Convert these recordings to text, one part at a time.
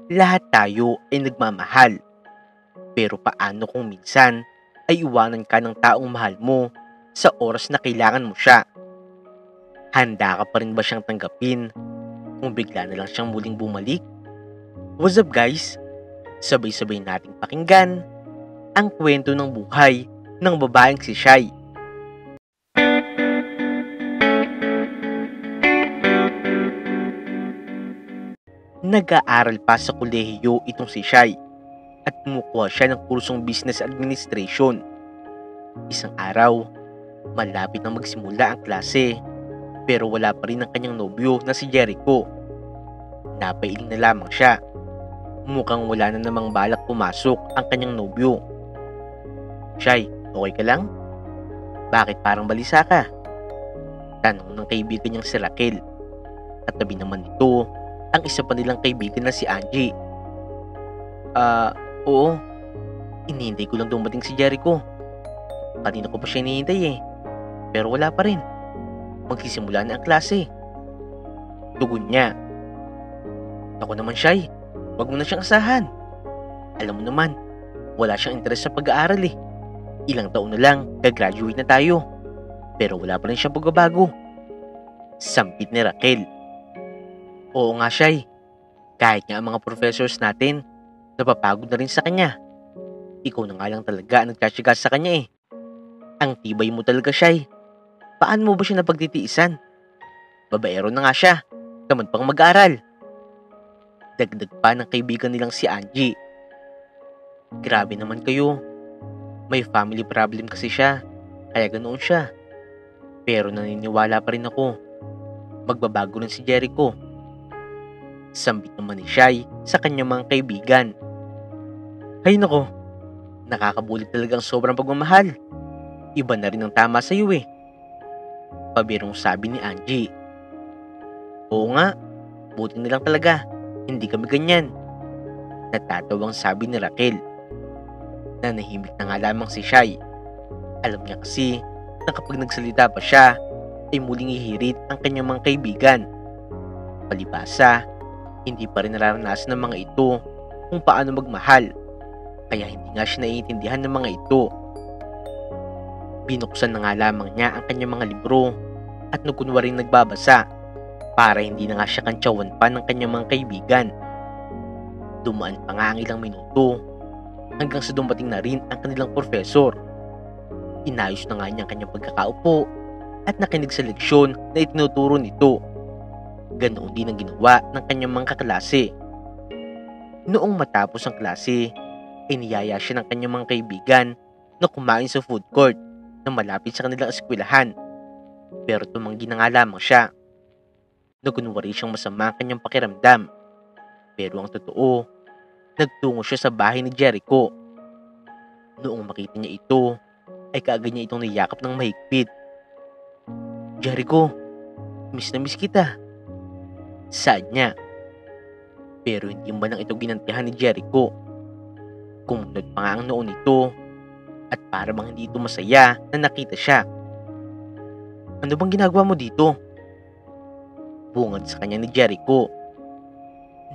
Lahat tayo ay nagmamahal. Pero paano kung minsan ay iwanan ka ng taong mahal mo sa oras na kailangan mo siya? Handa ka pa rin ba siyang tanggapin kung bigla na lang siyang muling bumalik? What's up guys? Sabay-sabay nating pakinggan ang kwento ng buhay ng babaeng si Shai. Nag-aaral pa sa kolehiyo itong si Shai at kumukuha siya ng kursong business administration. Isang araw, malapit na magsimula ang klase pero wala pa rin ang kanyang nobyo na si Jericho. Napailing na lamang siya. Mukhang wala na namang balak pumasok ang kanyang nobyo. Shai, okay ka lang? Bakit parang balisa ka? Tanong ng kaibigan niyang si Raquel. Katabi naman nito ang isa pa nilang kaibigan na si Angie. Oo. Inihintay ko lang dumating si Jericho. Kanina ko pa siya hinihintay pero wala pa rin. Magsisimula na ang klase. Tugon niya. Ako naman Shai, wag mo na siyang asahan. Alam mo naman, wala siyang interes sa pag-aaral Ilang taon na lang, gagraduate na tayo. Pero wala pa rin siyang pagbabago. Sampit ni Raquel. Oo nga Shai, kahit nga ang mga professors natin, napapagod na rin sa kanya. Ikaw na nga lang talaga ang nagtsatsaga sa kanya Ang tibay mo talaga Shai. Paano mo ba siya napagtitiisan? Babaero na nga siya, tamad pang mag-aaral. Dagdag pa ng kaibigan nilang si Angie. Grabe naman kayo. May family problem kasi siya, kaya ganoon siya. Pero naniniwala pa rin ako. Magbabago rin si Jericho. Sambit naman ni Shai sa kanyang mga kaibigan. Hay nako, nakakabulit talagang sobrang pagmamahal. Iba na rin ang tama sa iyo Pabirong sabi ni Angie. Oo nga, buti na lang talaga. Hindi kami ganyan. Natatawang sabi ni Raquel. Nanahimik na nga lamang si Shai. Alam niya kasi na kapag nagsalita pa siya, ay muling ihirit ang kanyang mga kaibigan. Palibasa, hindi pa rin nararanasan ng mga ito kung paano magmahal. Kaya hindi nga siya naiintindihan ng mga ito. Binuksan na nga lamang niya ang kanyang mga libro at kunwaring nagbabasa para hindi na nga siya kantsawan pa ng kanyang mga kaibigan. Dumaan pa nga ang ilang minuto hanggang sa dumating na rin ang kanilang professor. Inayos na nga niya ang kanyang pagkakaupo at nakinig sa leksyon na itinuturo nito. Ganoon din ang ginawa ng kanyang mga kaklase. Noong matapos ang klase, ay niyaya siya ng kanyang mga kaibigan na kumain sa food court na malapit sa kanilang eskwelahan. Pero tumanggi na nga lamang siya. Nagunwari siyang masama ang kanyang pakiramdam. Pero ang totoo, nagtungo siya sa bahay ni Jericho. Noong makita niya ito, ay kaagad niya itong niyakap ng mahigpit. Jericho, miss na miss kita. Saad niya. Pero hindi man lang ito ginantihan ni Jericho. Kumunod pa nga ang noo nito at para bang hindi ito masaya na nakita siya. Ano bang ginagawa mo dito? Bungad sa kanya ni Jericho.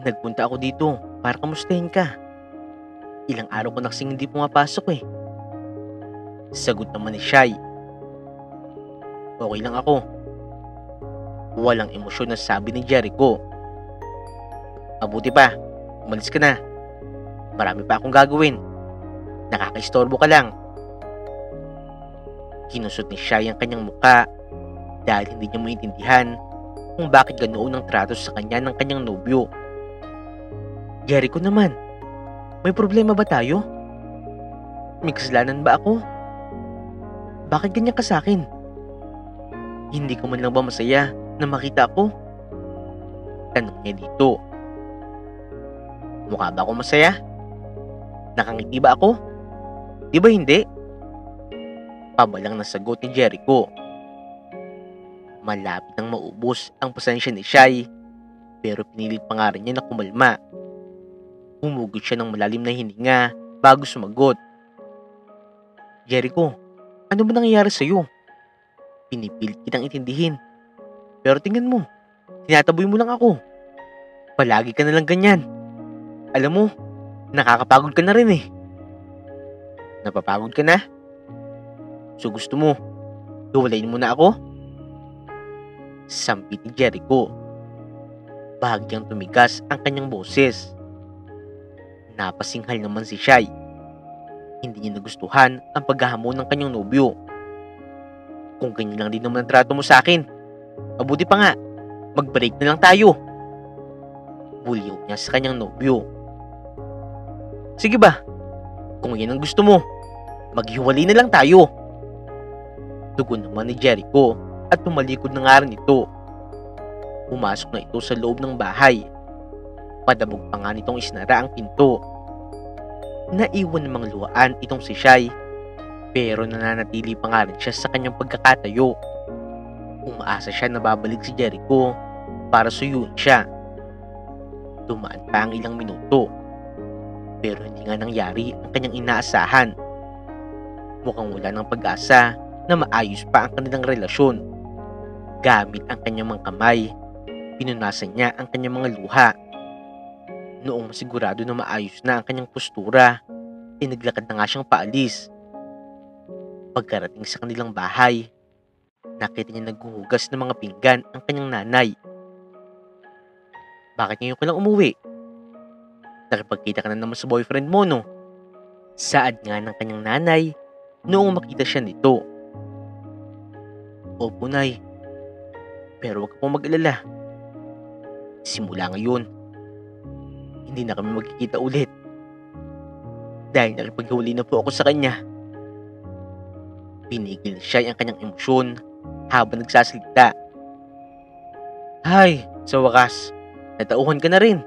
Nagpunta ako dito para kamustahin ka. Ilang araw ko na kasing hindi pumapasok Sagot naman ni Shai. Okay lang ako. Walang emosyon na sabi ni Jericho. Mabuti pa, umalis ka na. Marami pa akong gagawin. Nakakaistorbo ka lang. Kinusot ni Shai ang kanyang muka dahil hindi niya maintindihan kung bakit ganoon ang trato sa kanya ng kanyang nobyo. Jericho naman, may problema ba tayo? May kasalanan ba ako? Bakit ganyan ka sa akin? Hindi ko man lang ba masaya na makita ako? Tanong niya dito. Mukha ba ako masaya? Nakangiti ba ako? Di ba hindi? Pabalang na sagot ni Jericho. Malapit nang maubos ang pasensya ni Shai, pero pinilit pa nga rin niya na kumalma. Humugot siya ng malalim na hininga bago sumagot. Jericho, ano ba nangyayari sa'yo? Pinipilit kitang intindihin. Pero tingnan mo, tinataboy mo lang ako. Palagi ka na lang ganyan. Alam mo, nakakapagod ka na rin eh. Napapagod ka na? So gusto mo, hiwalayin mo na ako? Sampit ni Jericho. Bahagyang tumigas ang kanyang boses. Napasinghal naman si Shai. Hindi niya nagustuhan ang paghahamon ng kanyang nobyo. Kung ganyan lang din naman ang trato mo sa akin, mabuti pa nga, mag-break na lang tayo. Bulyaw niya sa kanyang nobyo. Sige ba, kung yan ang gusto mo, maghiwalay na lang tayo. Tugon naman ni Jericho at tumalikod na nga rin ito. Pumasok na ito sa loob ng bahay. Padabog pa nga nitong isinara ang pinto. Naiwan namang luhaan itong si Shai, pero nananatili pa nga rin siya sa kanyang pagkakatayo. Umaasa siya na babalik si Jericho para suyuin siya. Dumaan pa ang ilang minuto, pero hindi nga nangyari ang kanyang inaasahan. Mukhang wala ng pag-asa na maayos pa ang kanilang relasyon. Gamit ang kanyang mga kamay, pinunasan niya ang kanyang mga luha. Noong masigurado na maayos na ang kanyang postura, naglakad na nga siyang paalis. Pagkarating sa kanilang bahay, nakita niya naghuhugas ng mga pinggan ang kanyang nanay. Bakit ngayon ka lang umuwi? Nakipagkita ka na naman sa boyfriend mo, no? Saad nga ng kanyang nanay noong makita siya nito. Opo, Nay. Pero huwag ka pong mag-alala. Simula ngayon, hindi na kami magkikita ulit. Dahil nakipaghiwalay na po ako sa kanya. Pinigil siya ang kanyang emosyon habang nagsasalita. Hay, sa wakas, natauhan ka na rin.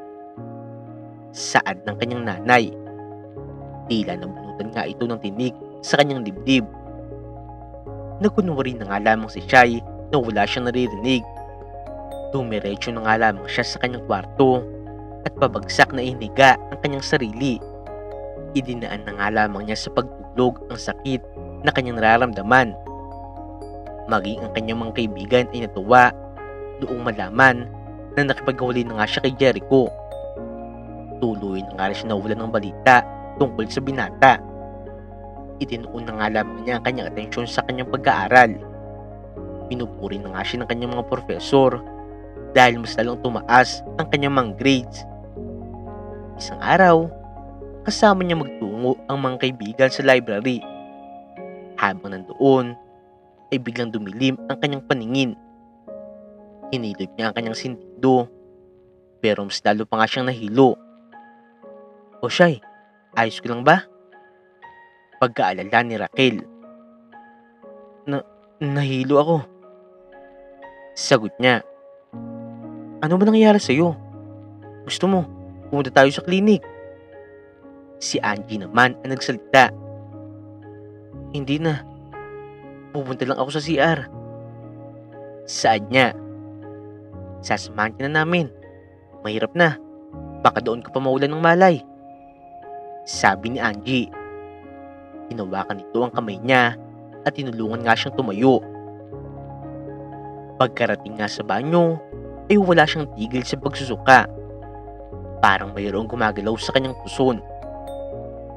Saad ng kanyang nanay. Tila nabunutan nga ito ng tinik sa kanyang dibdib. Nagkunwari na nga lamang si Shai na wala siyang naririnig. Dumiretso na nga lamang siya sa kanyang kwarto at pabagsak na iniga ang kanyang sarili. Idinaan na nga lamang niya sa pagtulog ang sakit na kanyang nararamdaman. Maging ang kanyang mga kaibigan ay natuwa noong malaman na nakipaghiwalay na nga siya kay Jericho. Tuloy na nga rin siya nawalan ng balita tungkol sa binata. Itinuon na nga lamang niya ang kanyang atensyon sa kanyang pag-aaral. Pinupuri na nga siya ng kanyang mga profesor dahil mas lalong tumaas ang kanyang mga grades. Isang araw, kasama niya magtungo ang mga kaibigan sa library. Habang nandoon, ay biglang dumilim ang kanyang paningin. Hinilot niya ang kanyang sentido, pero mas lalo pa nga siyang nahilo. O Shai, ayos ko lang ba? Pagkaalala ni Raquel. Nahilo ako. Sagot niya. Ano ba nangyayari sa'yo? Gusto mo, pumunta tayo sa klinik? Si Angie naman ang nagsalita. Hindi na. Pupunta lang ako sa CR. Saad niya. Sasamahan ka na namin. Mahirap na. Baka doon ka pa maulan ng malay. Sabi ni Angie. Hinawakan nito ang kamay niya at tinulungan nga siyang tumayo. Pagkarating nga sa banyo, ay wala siyang tigil sa pagsusuka. Parang mayroong gumagalaw sa kanyang puson.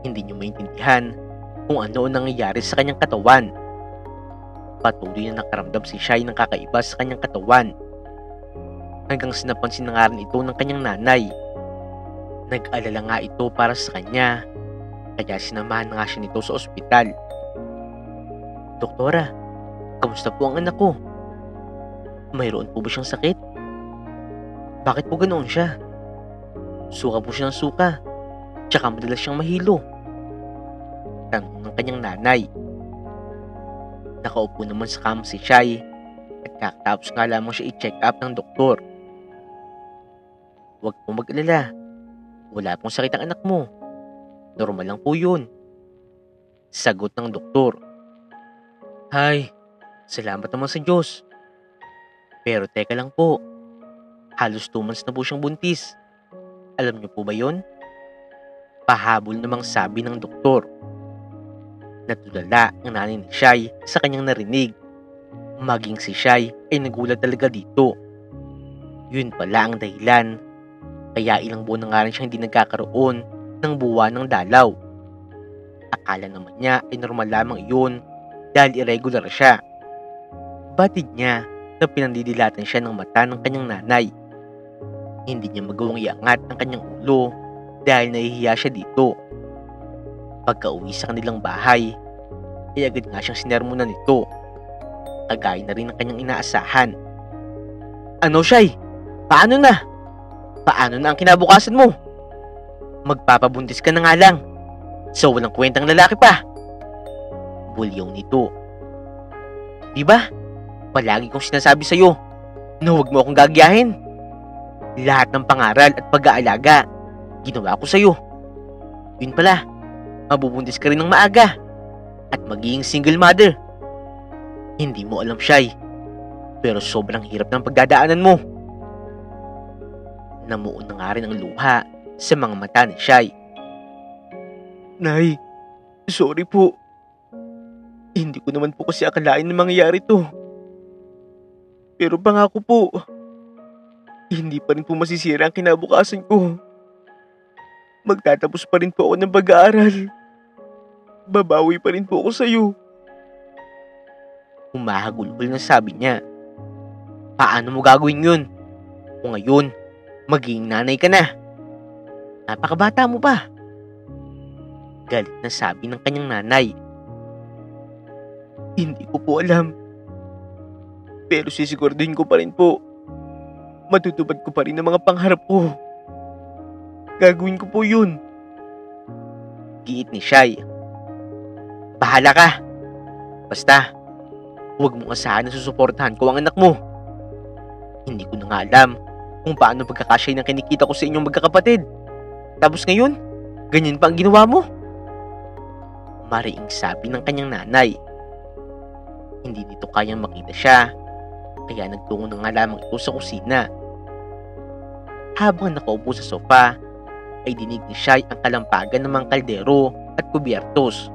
Hindi niyo maintindihan kung ano ang nangyayari sa kanyang katawan. Patuloy na nakaramdam si Shai ng kakaiba sa kanyang katawan. Hanggang sa napansin na nga rin ito ng kanyang nanay. Nag-alala nga ito para sa kanya, kaya sinamahan nga siya nito sa ospital. Doktora, kamusta po ang anak ko? Mayroon po ba siyang sakit? Bakit po ganoon siya? Suka po siya ng suka, tsaka madalas siyang mahilo. Tanong ng kanyang nanay. Nakaupo naman sa kama si Shai at kakatapos nga lamang siya i-check up ng doktor. Huwag po mag-alala. Wala pong sakit ang anak mo. Normal lang po yun. Sagot ng doktor. Hay, salamat naman sa Diyos. Pero teka lang po. Halos 2 months na po siyang buntis. Alam niyo po ba yun? Pahabol namang sabi ng doktor. Natulala ang nanay ni Shai sa kanyang narinig. Maging si Shai ay nagulat talaga dito. Yun pala ang dahilan Kaya ilang buwan na nga rin siyang hindi nagkakaroon ng buwan ng dalaw. Akala naman niya ay normal lamang iyon dahil irregular siya. Batid niya na pinandidilatan siya ng mata ng kanyang nanay. Hindi niya magawang iangat ang kanyang ulo dahil nahihiya siya dito. Pagka-uwi sa kanilang bahay, ay agad nga siyang sinermonan nito. Kagaya na rin ang kanyang inaasahan. Ano, Shay? Paano na? Paano na ang kinabukasan mo? Magpapabuntis ka na nga lang. So walang kwentang lalaki pa. Bulyaw nito. Diba? Palagi kong sinasabi sa'yo na huwag mo akong gagyahin. Lahat ng pangaral at pag-aalaga, ginawa ko sa'yo. Yun pala, mabubuntis ka rin ng maaga at magiging single mother. Hindi mo alam, Shay, pero sobrang hirap ng pagdadaanan mo. Namuon na nga rin ang luha sa mga mata ni Shay. Nay, sorry po. Hindi ko naman po kasi akalain na mangyayari to. Pero pangako po, hindi pa rin po masisira ang kinabukasan ko. Magtatapos pa rin po ako ng pag-aaral. Babawi pa rin po ako sa'yo. Humahagulhol na sabi niya. Paano mo gagawin yun? Kung ngayon, magiging nanay ka na. Napakabata mo pa. Galit na sabi ng kanyang nanay. Hindi ko po alam. Pero sisiguraduhin ko pa rin po. Matutupad ko pa rin ang mga pangarap ko. Gagawin ko po yun. Giit ni Shay. Bahala ka. Basta, huwag mong asahan na susuportahan ko ang anak mo. Hindi ko na nga alam kung paano pagkakasya ng kinikita ko sa inyong magkakapatid. Tapos ngayon, ganyan pa ang ginawa mo? Mariing sabi ng kanyang nanay. Hindi nito kayang makita siya, kaya nagtungo na nga lamang ito sa kusina. Habang nakaupo sa sofa, ay dinig ni Shay ang kalampagan ng mga kaldero at kubyertos.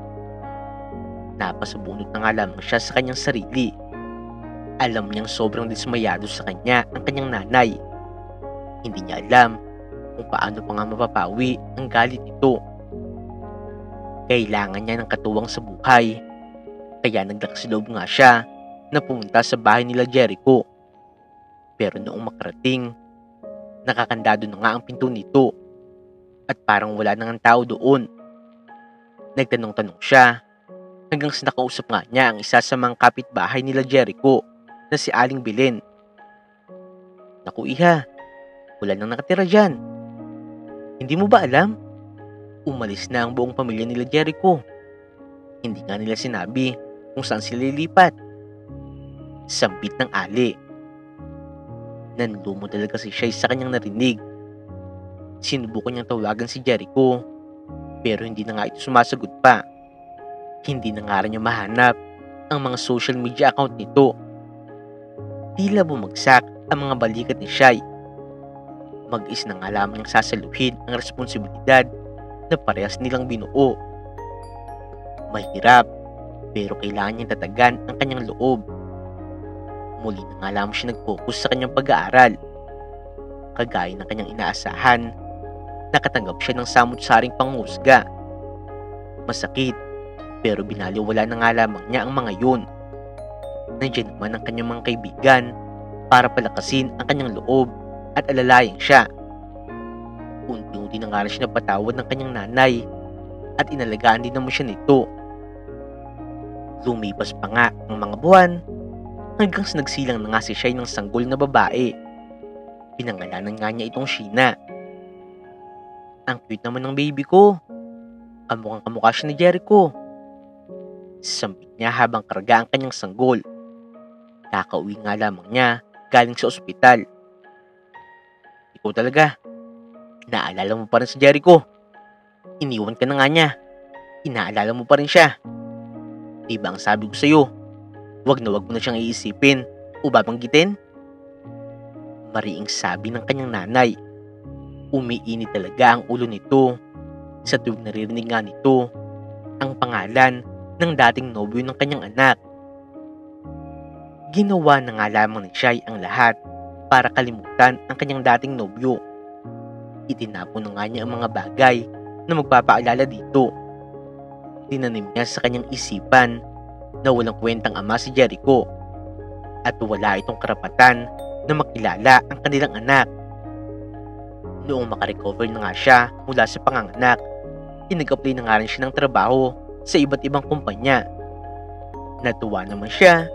Napasabunot na nga lamang siya sa kanyang sarili. Alam niyang sobrang dismayado sa kanya ang kanyang nanay. Hindi niya alam kung paano pa nga mapapawi ang galit nito. Kailangan niya ng katuwang sa buhay, kaya naglakas loob nga siya na pumunta sa bahay nila Jericho. Pero noong makarating, nakakandado na nga ang pinto nito at parang wala nang tao doon. Nagtanong-tanong siya hanggang sa nakausap nga niya ang isa sa mga kapitbahay nila Jericho na si Aling Belen. Naku iha, wala nang nakatira dyan. Hindi mo ba alam? Umalis na ang buong pamilya nila Jericho. Hindi nga nila sinabi kung saan sila lilipat. Sambit ng ali. Nanlumo talaga si Shay sa kanyang narinig. Sinubukan niyang tawagan si Jericho, pero hindi na nga ito sumasagot pa. Hindi na nga rin niya mahanap ang mga social media account nito. Tila bumagsak ang mga balikat ni Shay. Mag-is na nga lamang niyang sasaluhin ang responsibilidad na parehas nilang binuo. Mahirap, pero kailangan niyang tatagan ang kanyang loob. Muli na nga lamang siya nag-focus sa kanyang pag-aaral. Kagaya ng kanyang inaasahan, nakatanggap siya ng samut-saring panghusga. Masakit, pero binaliwala na nga lamang niya ang mga yun. Nandiyan naman ang kanyang mga kaibigan para palakasin ang kanyang loob at alalayan siya. Unti-unti na nga rin siya napatawad ng kanyang nanay at inalagaan din naman siya nito. Lumipas pa nga ang mga buwan hanggang sa nagsilang na nga si Shay ng sanggol na babae. Pinangalanan nga niya itong Sheena. Ang cute naman ng baby ko. Kamukhang kamukha siya ni Jericho. Sambit niya habang karga ang kanyang sanggol. Kakauwi nga lamang niya galing sa ospital. Ikaw talaga. Naalala mo pa rin si Jericho. Iniwan ka na nga niya. Inaalala mo pa rin siya. Diba ang sabi ko sa'yo, wag mo na siyang iisipin o babanggitin? Mariing sabi ng kanyang nanay. Umiinit talaga ang ulo nito sa tuwing naririnig nga nito ang pangalan ng dating nobyo ng kanyang anak. Ginawa na nga lamang ni Shay ang lahat para kalimutan ang kanyang dating nobyo. Itinapon na nga niya ang mga bagay na magpapaalala dito. Tinanim niya sa kanyang isipan na walang kwentang ama si Jericho at wala itong karapatan na makilala ang kanilang anak. Noong makarecover na nga siya mula sa panganganak, tinag-apply na nga rin siya ng trabaho sa iba't ibang kumpanya. Natuwa naman siya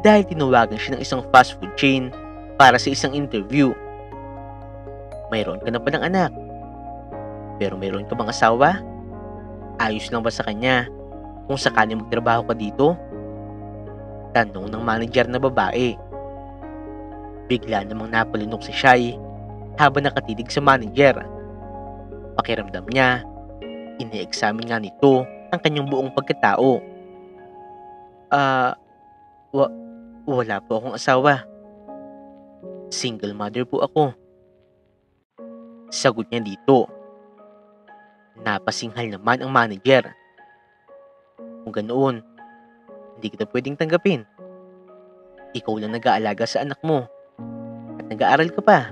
dahil tinawagan siya ng isang fast food chain para sa isang interview. Mayroon ka na palang anak, pero mayroon ka bang asawa? Ayos lang ba sa kanya kung sakaling magtrabaho ka dito? Tanong ng manager na babae. Bigla namang napalunok si Shai habang nakatitig sa manager. Pakiramdam niya, ini-examine nga nito ang kanyang buong pagkatao. Wala po akong asawa. Single mother po ako. Sagot niya dito. Napasinghal naman ang manager. Kung ganoon, hindi kita pwedeng tanggapin. Ikaw lang nag-aalaga sa anak mo at nag-aaral ka pa.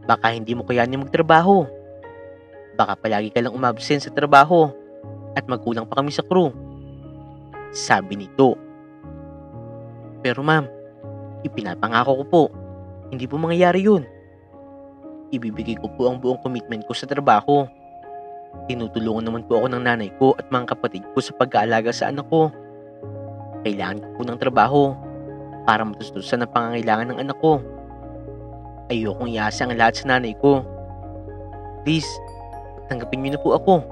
Baka hindi mo kayanin magtrabaho. Baka palagi ka lang umabsent sa trabaho at magkulang pa kami sa crew. Sabi nito. Pero ma'am, ipinapangako ko po, hindi po mangyayari yun. Ibibigay ko po ang buong commitment ko sa trabaho. Tinutulungan naman po ako ng nanay ko at mga kapatid ko sa pag-aalaga sa anak ko. Kailangan ko po ng trabaho para matustusan ang pangangailangan ng anak ko. Ayokong iasa ang lahat sa nanay ko. Please, tanggapin niyo na po ako.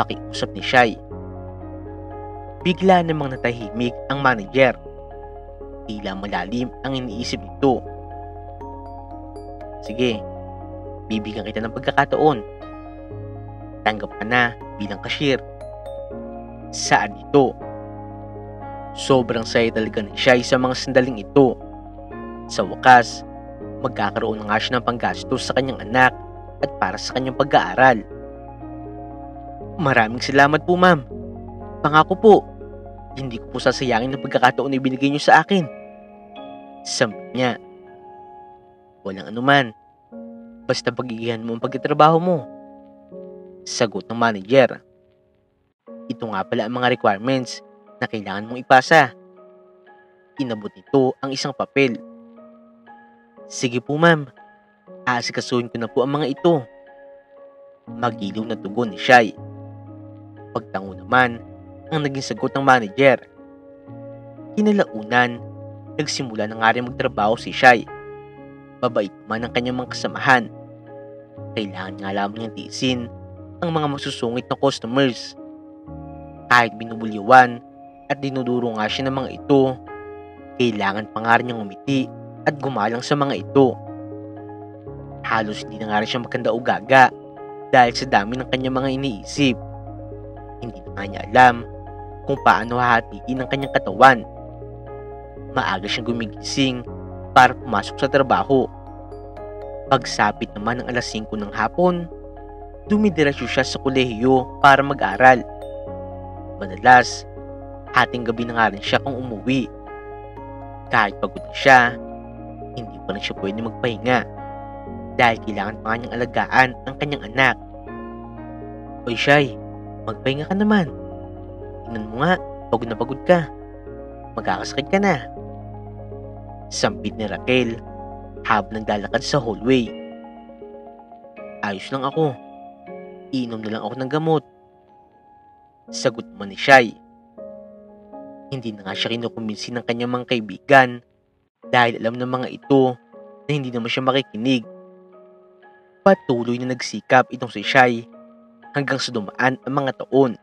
Pakiusap ni Shai. Bigla namang natahimik ang manager. Tila malalim ang iniisip nito. Sige, bibigyan kita ng pagkakataon. Tanggap ka na bilang cashier. Saan ito? Sobrang saya talaga ni Shai sa mga sandaling ito. Sa wakas, magkakaroon na nga siya ng panggastos sa kanyang anak at para sa kanyang pag-aaral. Maraming salamat po ma'am. Pangako po, hindi ko po sasayangin ang pagkakataon na ibinigay niyo sa akin. Sabi niya. Walang anuman. Basta pagigihan mo ang pagtatrabaho mo. Sagot ng manager. Ito nga pala ang mga requirements na kailangan mong ipasa. Inabot nito ang isang papel. Sige po ma'am, aasikasuhin ko na po ang mga ito. Magiliw na tugon ni Shai. Pagtango naman ang naging sagot ng manager. Kinalaunan, nagsimula na nga rin magtrabaho si Shai. Mabait naman ang kanyang mga kasamahan. Kailangan nga lamang niyang tiisin ang mga masusungit na customers. Kahit binubuliwan at dinuduro nga siya ng mga ito, kailangan pa nga rin niyang umiti at gumalang sa mga ito. Halos hindi na nga rin siya maganda o gaga dahil sa dami ng kanyang mga iniisip. Hindi na nga niya alam kung paano hahatiin ang kanyang katawan. Maaga siyang gumigising para pumasok sa trabaho. Pagsapit naman ng alas 5 ng hapon, dumidiretso siya sa kolehiyo para mag-aral. Madalas, hating gabi na nga rin siya kung umuwi. Kahit pagod na siya, hindi pa rin siya pwede magpahinga dahil kailangan pa nga niyang alagaan ang kanyang anak. Oy Shai, magpahinga ka naman. Tingnan mo nga, pagod na pagod ka. Magkakasakit ka na. Sampid ni Raquel habang naglalakad sa hallway. Ayos lang ako. Iinom na lang ako ng gamot. Sagot naman ni Shai. Hindi na nga siya kinukumbinsi ng kanyang mga kaibigan dahil alam ng mga ito na hindi naman siya makikinig. Patuloy na nagsikap itong si Shai hanggang sa dumaan ang mga taon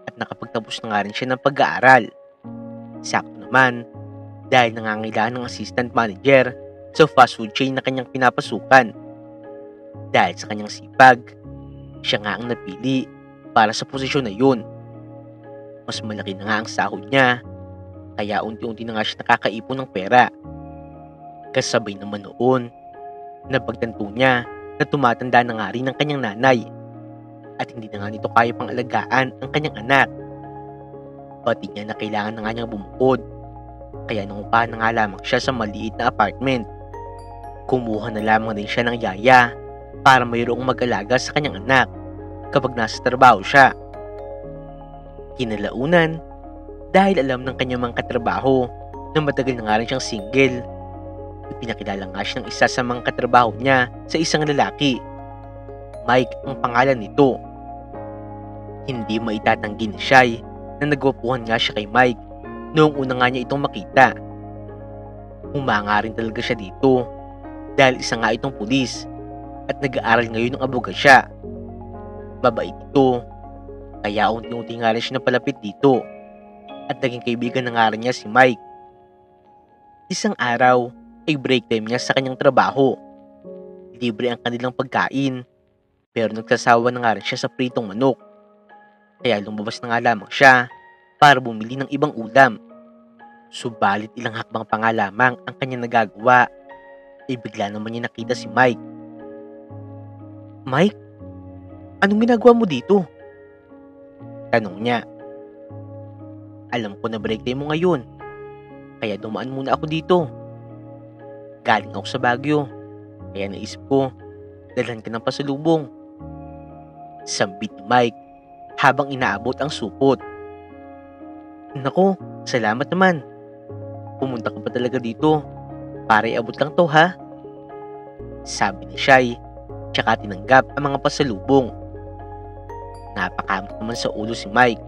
at nakapagtapos na nga rin siya ng pag-aaral. Sakto naman dahil nangangailangan ng assistant manager sa fast food chain na kanyang pinapasukan. Dahil sa kanyang sipag, siya nga ang napili para sa posisyon na yun. Mas malaki na nga ang sahod niya, kaya unti-unti na nga siya nakakaipon ng pera. Kasabay naman noon, napagtanto niya na tumatanda na nga rin ang kanyang nanay at hindi na nga nito kaya pang alagaan ang kanyang anak. Pati niya na kailangan na nga niyang bumukod, kaya nangupahan na nga lamang siya sa maliit na apartment. Kumuha na lamang din siya ng yaya para mayroong mag-alaga sa kanyang anak kapag nasa trabaho siya. Kinalaunan, dahil alam ng kanyang mga katrabaho na matagal na nga rin siyang single, ipinakilala nga siya ng isa sa mga katrabaho niya sa isang lalaki. Mike ang pangalan nito. Hindi maitatanggi ni Shai na nagwapuhan nga siya kay Mike noong una nga niya itong makita. Humanga rin talaga siya dito dahil isa nga itong pulis at nag-aaral ngayon ng abogasya. Mabait ito, kaya unti-unti nga rin siya napalapit dito at naging kaibigan na nga rin niya si Mike. Isang araw ay break time niya sa kanyang trabaho. Libre ang kanilang pagkain, pero nagsasawa na nga rin siya sa pritong manok. Kaya lumabas na nga lamang siya para bumili ng ibang ulam. Subalit ilang hakbang pa nga lamang ang kanyang nagagawa, ay bigla naman niya nakita si Mike. "Mike, anong ginagawa mo dito?" tanong niya. "Alam ko na break time mo ngayon, kaya dumaan muna ako dito. Galing ako sa Baguio, kaya naisip ko, dalhan ka ng pasalubong." Sambit ni Mike habang inaabot ang supot. "Nako, salamat naman. Pumunta ka pa talaga dito para iabot lang to, ha?" sabi ni Shai, tsaka tinanggap ang mga pasalubong. Napakamot naman sa ulo si Mike.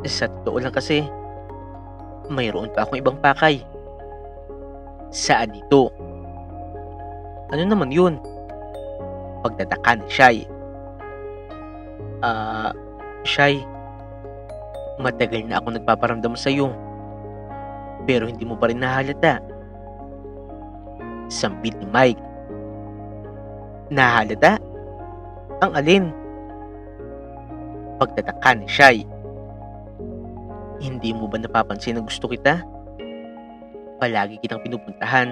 Sa totoo lang kasi, mayroon pa akong ibang pakay." "Saan ito?" "Ano naman yun?" pagtataka ni Shai. Shai, matagal na ako nagpaparamdam sa iyo, pero hindi mo pa rin nahalata." Sambit ni Mike. "Nahalata? Ang alin?" pagtataka ni Shai. "Hindi mo ba napapansin na gusto kita? Palagi kitang pinupuntahan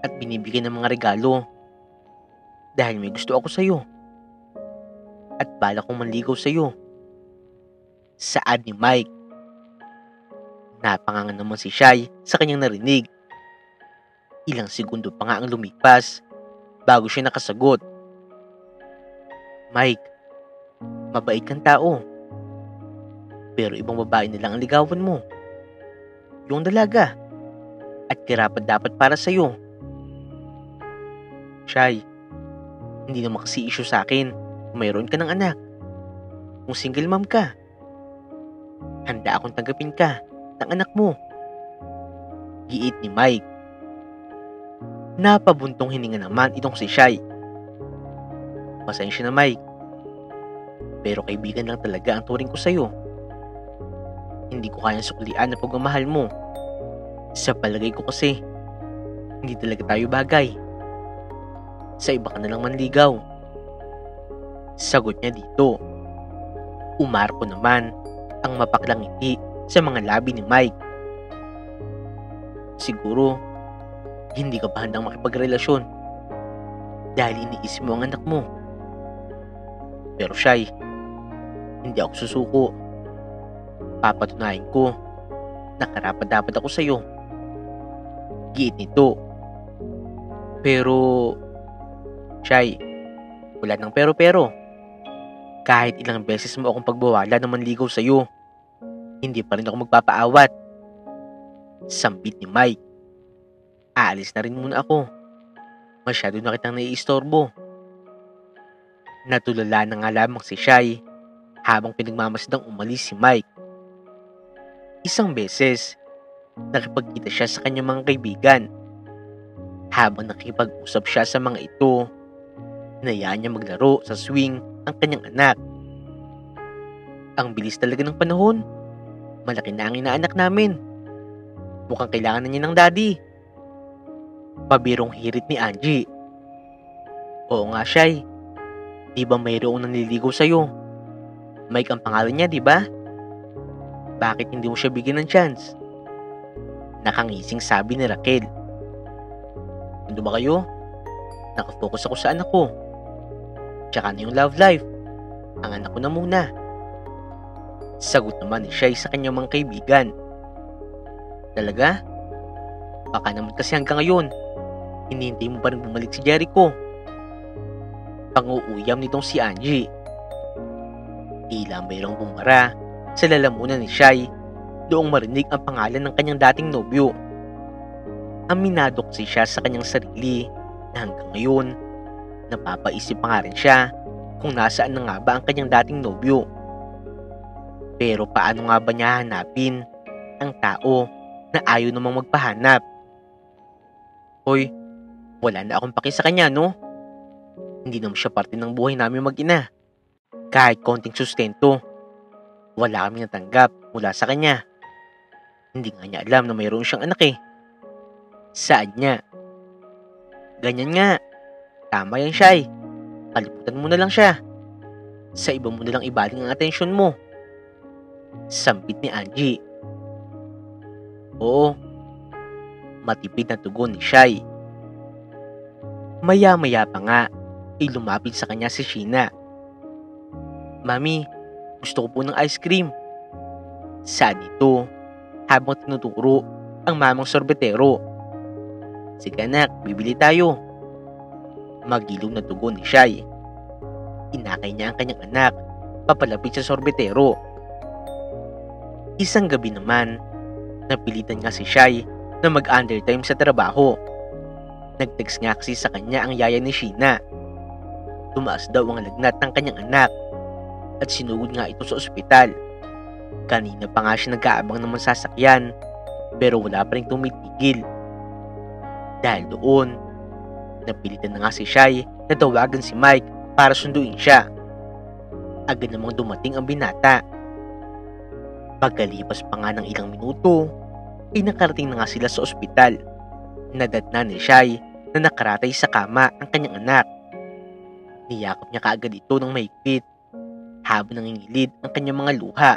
at binibigyan ng mga regalo dahil may gusto ako sa iyo at balak kong manligaw sa iyo." Saad ni Mike. Napanganga naman si Shai sa kanyang narinig. Ilang segundo pa nga ang lumipas bago siya nakasagot. "Mike, mabait kang tao, pero ibang babae na lang ang ligawan mo. Yung dalaga at karapat dapat para sa iyo." "Shai, hindi naman kasi issue sa akin kung mayroon ka ng anak. Kung single mom ka, handa akong tanggapin ka ng anak mo." Giit ni Mike. Napabuntong hininga naman itong si Shai. "Pasensya na, Mike, pero kaibigan lang talaga ang turing ko sa'yo. Hindi ko kayang suklian ang pagmamahal mo. Sa palagay ko kasi, hindi talaga tayo bagay. Sa iba ka na lang manligaw." Sagot niya dito. Umarko naman ang mapaklang ngiti sa mga labi ni Mike. "Siguro, hindi ka pa handang makipagrelasyon dahil iniisip mo ang anak mo. Pero Shai, hindi ako susuko. Papatunayan ko na karapat-dapat ako sa'yo." Giit nito. "Pero, Shai, wala nang pero-pero. Kahit ilang beses mo akong pagbawala na manligaw sa'yo, hindi pa rin ako magpapaawat." Sambit ni Mike. "Aalis na rin muna ako. Masyado na kitang naiistorbo." Natulala na nga lamang si Shai habang pinagmamasdang umalis si Mike. Isang beses, nakipagkita siya sa kanyang mga kaibigan. Habang nakipag-usap siya sa mga ito, hinayaan niya maglaro sa swing ang kanyang anak. "Ang bilis talaga ng panahon. Malaki na ang inaanak namin. Mukhang kailangan na niya ng daddy." Pabirong hirit ni Angie. "Oo nga, Shai. Di ba mayroong nanliligaw sa'yo? Mike ang pangalan niya, di ba? Bakit hindi mo siya bigyan ng chance?" Nakangising sabi ni Raquel. "Ano ba kayo? Nakafocus ako sa anak ko. Tsaka na yung love life. Ang anak ko na muna." Sagot naman ni Shai sa kanyang mga kaibigan. "Talaga? Baka naman kasi hanggang ngayon, hinihintay mo pa rin bumalik si Jericho? Pang-uuyam nitong si Angie. Tila mayroong bumara sa lalamunan ni Shai doong marinig ang pangalan ng kanyang dating nobyo. Aminado kasi siya sa kanyang sarili na hanggang ngayon napapaisip pa nga rin siya kung nasaan na nga ba ang kanyang dating nobyo. Pero paano nga ba niya hanapin ang tao na ayaw namang magpahanap? Hoy, wala na akong paki sa kanya, no? Hindi naman siya parte ng buhay namin mag-ina. Kahit konting sustento, wala kaming natanggap mula sa kanya. Hindi nga niya alam na mayroon siyang anak eh. Saan niya? Ganyan nga. Tama yan, Shai. Kalimutan mo na lang siya. Sa iba mo na lang ibaling ang atensyon mo. Sampit ni Angie. Oo. Matipid na tugon ni Shai. Maya-maya pa nga ay lumapit sa kanya si Sheena. Mami, gusto ko po ng ice cream. Saan ito? Habang tinuturo ang mamang sorbetero. Sige anak, bibili tayo. Magilong na tugon ni Shai. Inakay niya ang kanyang anak papalapit sa sorbetero. Isang gabi naman, napilitan nga si Shai na mag-undertime sa trabaho. Nag-text nga kasi sa kanya ang yaya ni Sheena. Tumaas daw ang lagnat ng kanyang anak at sinugod nga ito sa ospital. Kanina pa nga siya nag-aabang ng mga sasakyan pero wala pa rin tumitigil. Dahil doon, napilitan na nga si Shai na tawagan si Mike para sunduin siya. Agad namang dumating ang binata. Pagkalipas pa nga ng ilang minuto, ay nakarating na nga sila sa ospital. Nadatnan ni Shai na nakaratay sa kama ang kanyang anak. Niyakap niya kaagad ito ng mahigpit habang nangingilid ang kanyang mga luha.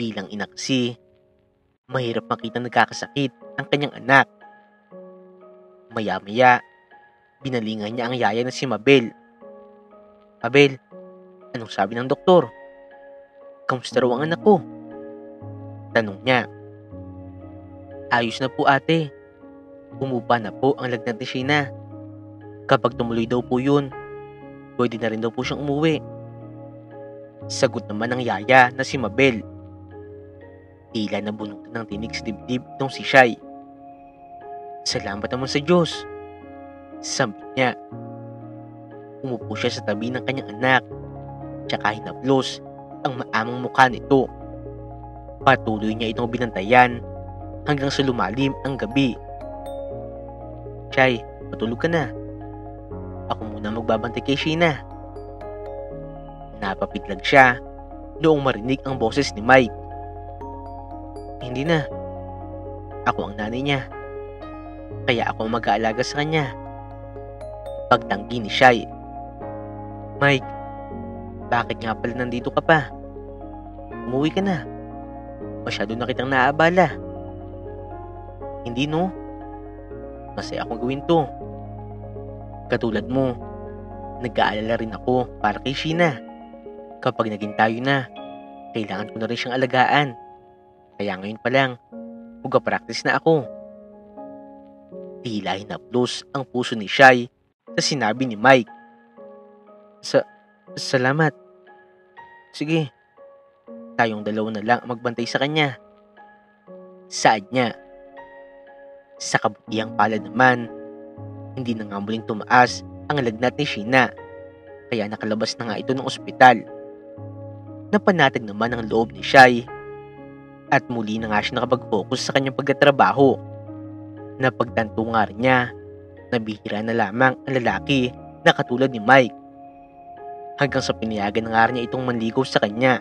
Bilang ina kasi, mahirap makita nagkakasakit ang kanyang anak. Maya-maya, binalingan niya ang yaya na si Mabel. Mabel, anong sabi ng doktor? Kamusta raw ang anak ko? Tanong niya. Ayos na po ate. Bumuba na po ang lagnat ni Sheena. Kapag tumuloy daw po yun, pwede na rin daw po siyang umuwi. Sagot naman ng yaya na si Mabel. Tila nabunutan ng tinig sa dibdib itong si Shai. Salamat naman sa Diyos. Sabi niya. Umupo siya sa tabi ng kanyang anak, tsaka hinaplos ang maamang mukha nito. Patuloy niya itong binantayan hanggang sa lumalim ang gabi. Shai, matulog ka na. Ako muna magbabantay kay Sheena. Napapiglag siya noong marinig ang boses ni Mike. Hindi na. Ako ang nanay niya. Kaya ako ang mag-aalaga sa kanya. Pagtanggi ni Shai. Mike, bakit nga pala nandito ka pa? Umuwi ka na. Masyado na kitang naaabala. Hindi no? Masaya akong gawin to. Katulad mo, nag-aalala rin ako para kay Sheena. Kapag naging tayo na, kailangan ko na rin siyang alagaan. Kaya ngayon pa lang, mag-practice na ako. Tila hinaplos ang puso ni Shai sa sinabi ni Mike. Salamat. Sige, tayong dalawa na lang magbantay sa kanya. Saad niya. Sa kabutihang palad naman, hindi na nga muling tumaas ang lagnat ni Sheena, kaya nakalabas na nga ito ng ospital. Napanatag naman ang loob ni Shai at muli na nga siya nakapag-focus sa kanyang pagtatrabaho. Napagtanto nga rin niya na bihira na lamang ang lalaki na katulad ni Mike. Hanggang sa pinayagan nga rin niya itong manligaw sa kanya.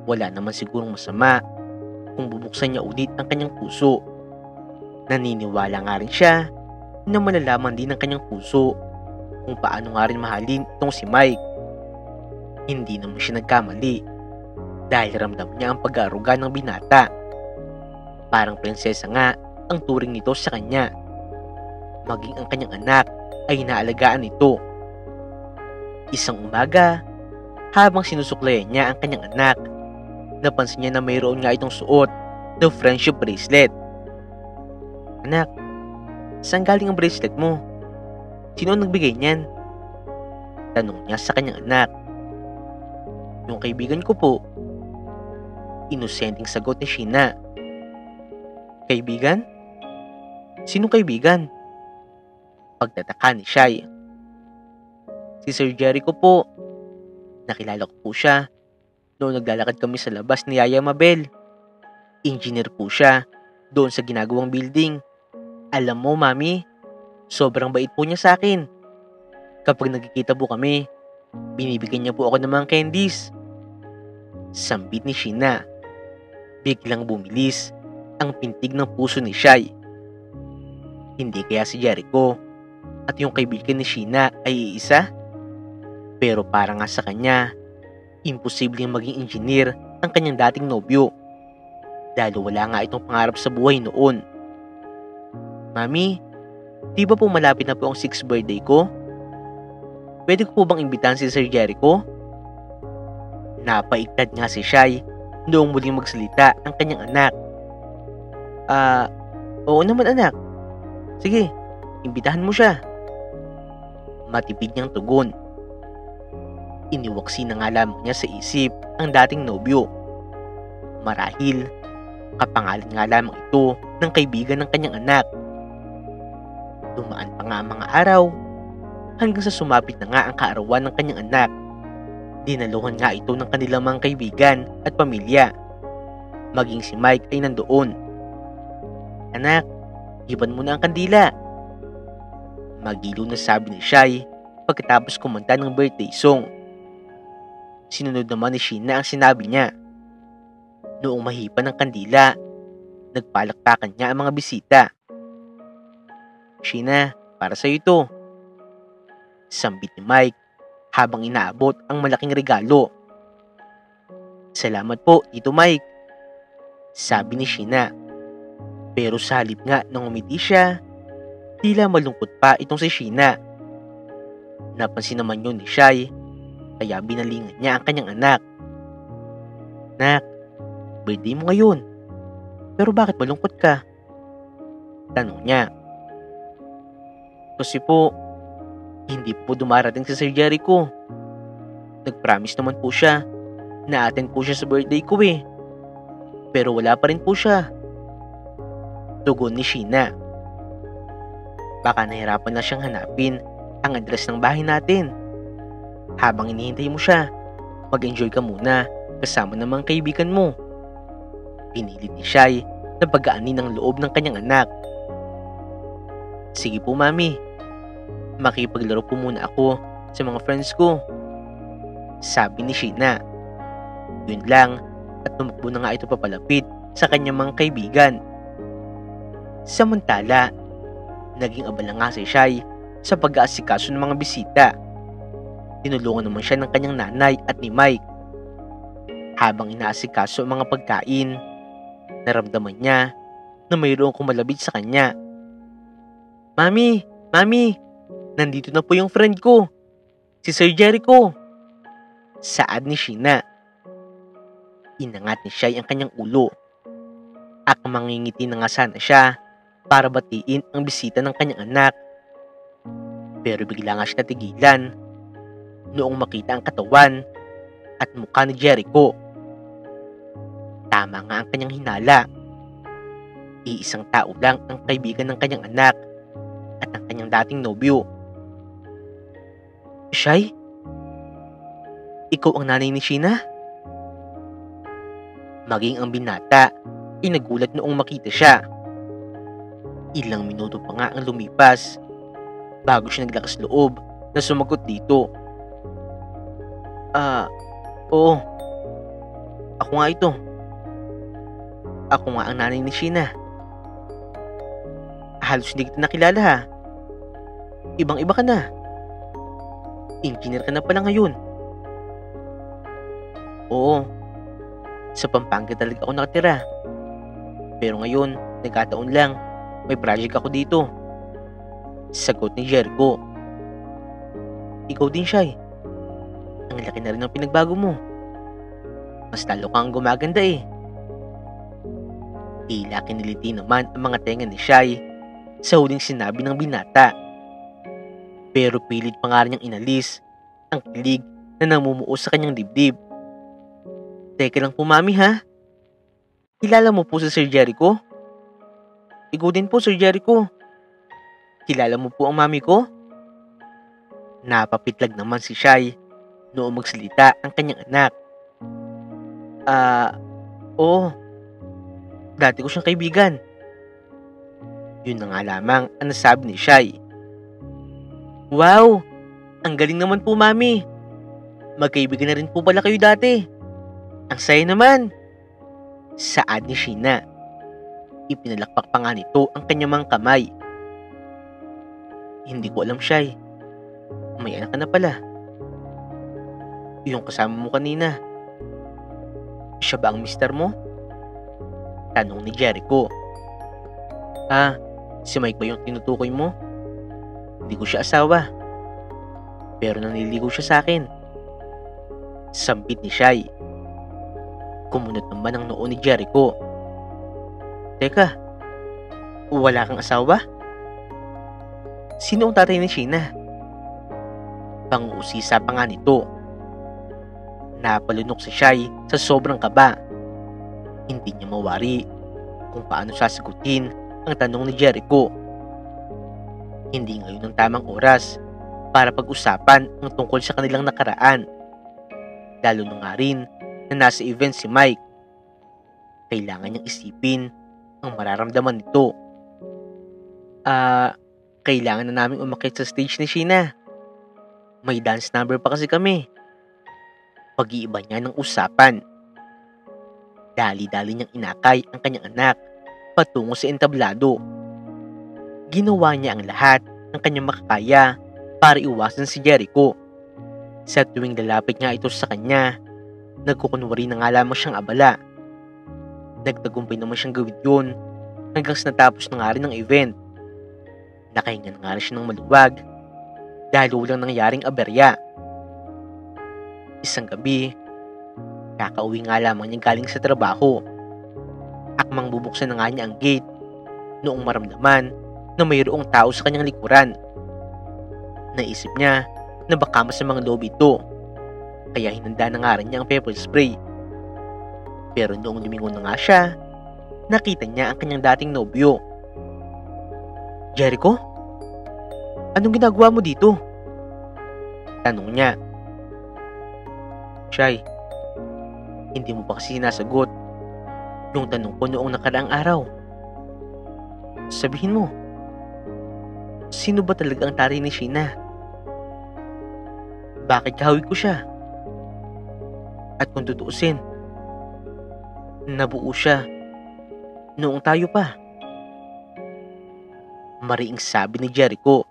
Wala naman sigurong masama kung bubuksan niya ulit ang kanyang puso. Naniniwala nga rin siya na malalaman din ng kanyang puso kung paano nga rin mahalin itong si Mike. Hindi naman siya nagkamali dahil ramdam niya ang pag-aaruga ng binata. Parang prinsesa nga ang turing nito sa kanya. Maging ang kanyang anak ay inaalagaan nito. Isang umaga, habang sinusuklayan niya ang kanyang anak, napansin niya na mayroon nga itong suot na friendship bracelet. Anak, Saan galing ang bracelet mo? Sino ang nagbigay niyan? Tanong niya sa kanyang anak. Yung kaibigan ko po. Inosenteng sagot ni Sheena. Kaibigan? Sinong kaibigan? Pagtataka ni Shai. Si Sir Jericho po. Nakilala ko po siya noong naglalakad kami sa labas ni Yaya Mabel. Engineer po siya doon sa ginagawang building. Alam mo, Mami, sobrang bait po niya sa akin. Kapag nagkikita po kami, binibigyan niya po ako ng mga candies. Sambit ni Sheena. Biglang bumilis ang pintig ng puso ni Shai. Hindi kaya si Jericho at yung kaibigan ni Sheena ay iisa? Pero para nga sa kanya, imposibleng maging engineer ang kanyang dating nobyo. Lalo wala nga itong pangarap sa buhay noon. Mami, di ba po malapit na po ang 6th birthday ko? Pwede ko po bang imbitahan si Sir Jericho? Napaiktad nga si Shai noong muling magsalita ang kanyang anak. Oo naman anak. Sige, imbitahan mo siya. Matipid niyang tugon. Iniwaksi na nga lamang niya sa isip ang dating nobyo. Marahil, kapangalan nga lamang ito ng kaibigan ng kanyang anak. Dumaan pa nga ang mga araw, hanggang sa sumapit na nga ang kaarawan ng kanyang anak. Dinaluhan nga ito ng kanilang mga kaibigan at pamilya. Maging si Mike ay nandoon. Anak, iban mo na ang kandila. Magilo na sabi ni Shai pagkatapos kumanta ng birthday song. Sinunod naman ni Sheena ang sinabi niya. Noong mahipan ng kandila, nagpalakpakan niya ang mga bisita. Sheena, para sa'yo ito. Sambit ni Mike habang inaabot ang malaking regalo. Salamat po, Tito Mike. Sabi ni Sheena. Pero sa halip nga nang umiti siya, tila malungkot pa itong si Sheena. Napansin naman yun ni Shai, kaya binalingan niya ang kanyang anak. Nak, birthday mo ngayon. Pero bakit malungkot ka? Tanong niya. Kasi po, hindi po dumarating si Sir Jericho. Nag-promise naman po siya na attend po siya sa birthday ko eh. Pero wala pa rin po siya. Tugon ni Sheena. Baka nahirapan na siyang hanapin ang address ng bahay natin. Habang hinihintay mo siya, mag-enjoy ka muna kasama ng mga kaibigan mo. Pinilit ni Shai na pag-aanin ang loob ng kanyang anak. Sige po, Mami. Makipaglaro po muna ako sa mga friends ko. Sabi ni Sheena. Yun lang at tumakbo na nga ito papalapit sa kanyang mga kaibigan. Samantala, naging abala nga si Shai sa pag-aasikaso ng mga bisita. Tinulungan naman siya ng kanyang nanay at ni Mike. Habang inaasikaso ang mga pagkain, naramdaman niya na mayroong kumalabit sa kanya. Mami! Mami! Nandito na po yung friend ko! Si Sir Jericho! Saad ni Sheena. Inangat ni Shai ang kanyang ulo. At mangingiti na nga sana siya para batiin ang bisita ng kanyang anak. Pero bigla nga siya natigilan noong makita ang katawan at mukha ni Jericho. Tama nga ang kanyang hinala. Iisang tao lang ang kaibigan ng kanyang anak at ang kanyang dating nobyo. Shai? Ikaw ang nanay ni Sheena? Maging ang binata ay nagulat noong makita siya. Ilang minuto pa nga ang lumipas bago siya naglakas loob na sumagot dito. Oo. Ako nga ito. Ako nga ang nanay ni Sheena. Halos hindi kita nakilala ha. Ibang-iba ka na. Engineer ka na pala ngayon. Oo. Sa Pampanga talaga ako nakatira. Pero ngayon, nagkataon lang, may project ako dito. Sagot ni Jericho. Ikaw din, Shai. Ang laki na rin ng pinagbago mo. Mas lalo kang gumaganda eh. Tila kiniliti naman ang mga tenga ni Shai sa huling sinabi ng binata. Pero pilit pa nga rin niyang inalis ang kilig na namumuo sa kanyang dibdib. Teka lang po mami ha, kilala mo po si Sir Jericho? Ikaw din po Sir Jericho, kilala mo po ang mami ko? Napapitlag naman si Shai noong magsalita ang kanyang anak. Oo, dati ko siyang kaibigan. Yun na nga lamang ang nasabi ni Shai. Wow, ang galing naman po mami. Magkaibigan na rin po pala kayo dati. Ang saya naman. Saad ni Sheena. Ipinalakpak pa nga nito ang kanyang mga kamay. Hindi ko alam Shai. May anak ka na pala. Yung kasama mo kanina. Siya ba ang mister mo? Tanong ni Jericho. Si Mike ba yung tinutukoy mo? Hindi ko siya asawa. Pero nanliligaw siya sa akin. Sambit ni Shai. Kumunot naman ang noo ni Jericho. Teka, wala kang asawa? Sino ang tatay ni Sheena? Pang-uusisa pa nga nito. Napalunok si Shai sa sobrang kaba. Hindi niya mawari kung paano sasagutin ang tanong ni Jericho. Hindi ngayon ang tamang oras para pag-usapan ang tungkol sa kanilang nakaraan. Lalo na nga rin na nasa event si Mike. Kailangan niyang isipin ang mararamdaman nito. Kailangan na namin umakyat sa stage ni Sheena. May dance number pa kasi kami. Pag-iiba niya ng usapan. Dali-dali niyang inakay ang kanyang anak patungo sa entablado. Ginawa niya ang lahat ng kanyang makakaya para iwasan si Jericho. Sa tuwing lalapit nga ito sa kanya, nagkukunwari na nga lamang siyang abala. Nagtagumpay naman siyang gawin yun hanggang sa natapos na nga rin ang event. Nakahinga na nga rin siya ng maluwag dahil walang nangyaring aberya. Isang gabi, kakauwi nga lamang niya galing sa trabaho. Akmang bubuksan na nga niya ang gate noong maramdaman na mayroong tao sa kanyang likuran. Naisip niya na baka masamang loob ito, kaya hinanda na nga rin niya ang pepper spray. Pero noong lumingon na nga siya, nakita niya ang kanyang dating nobyo. Jericho? Anong ginagawa mo dito? Tanong niya. Shai, hindi mo pa kasi sinasagot yung tanong ko noong nakaraang araw. Sabihin mo, sino ba talaga ang tatay ni Sheena? Bakit kahawig ko siya? At kung tutuusin, nabuo siya noong tayo pa. Mariing sabi ni Jericho.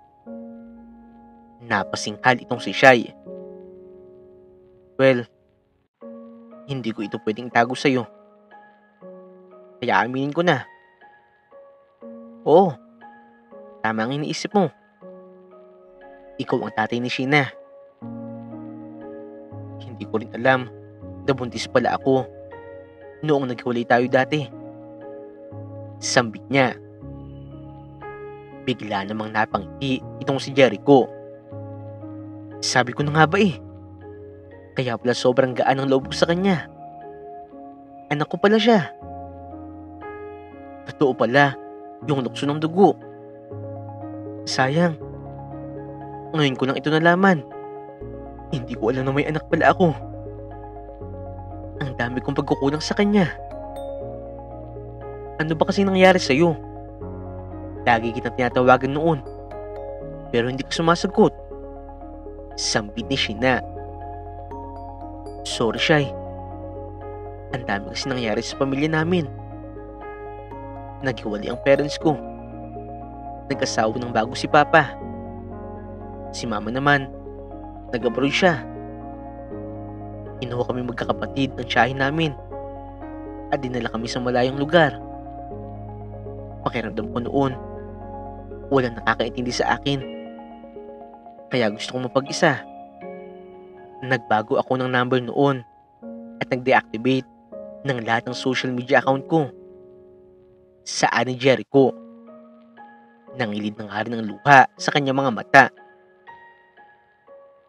Napasingkal itong si Shai. Well, hindi ko ito pwedeng itago sa'yo. Kaya aminin ko na. Oo, tama ang iniisip mo. Ikaw ang tatay ni Sheena. Hindi ko rin alam na buntis pala ako noong naghiwalay tayo dati. Sambit niya. Bigla namang napangiti itong si Jericho. Sabi ko na nga ba kaya pala sobrang gaan ang loob ko sa kanya. Anak ko pala siya. Totoo pala yung lukso ng dugo. Sayang, ngayon ko lang ito nalaman. Hindi ko alam na may anak pala ako. Ang dami kong pagkukulang sa kanya. Ano ba kasi nangyari sa'yo? Lagi kitang tinatawagan noon, pero hindi ka sumasagot. Sambit ni Sheena. Sorry, Shai. Ang dami kasi nangyari sa pamilya namin. Naghiwalay ang parents ko. Nag-asawa ng bago si Papa. Si Mama naman, nag-abroad siya. Kinuha kami magkakapatid ng tiyahin namin at dinala kami sa malayong lugar. Pakiramdam ko noon, walang nakakaintindi sa akin. Kaya gusto kong mapag-isa. Nagbago ako ng number noon at nag-deactivate ng lahat ng social media account ko. Saan ni Jericho? Nangilid na nga rin ang luha sa kanyang mga mata.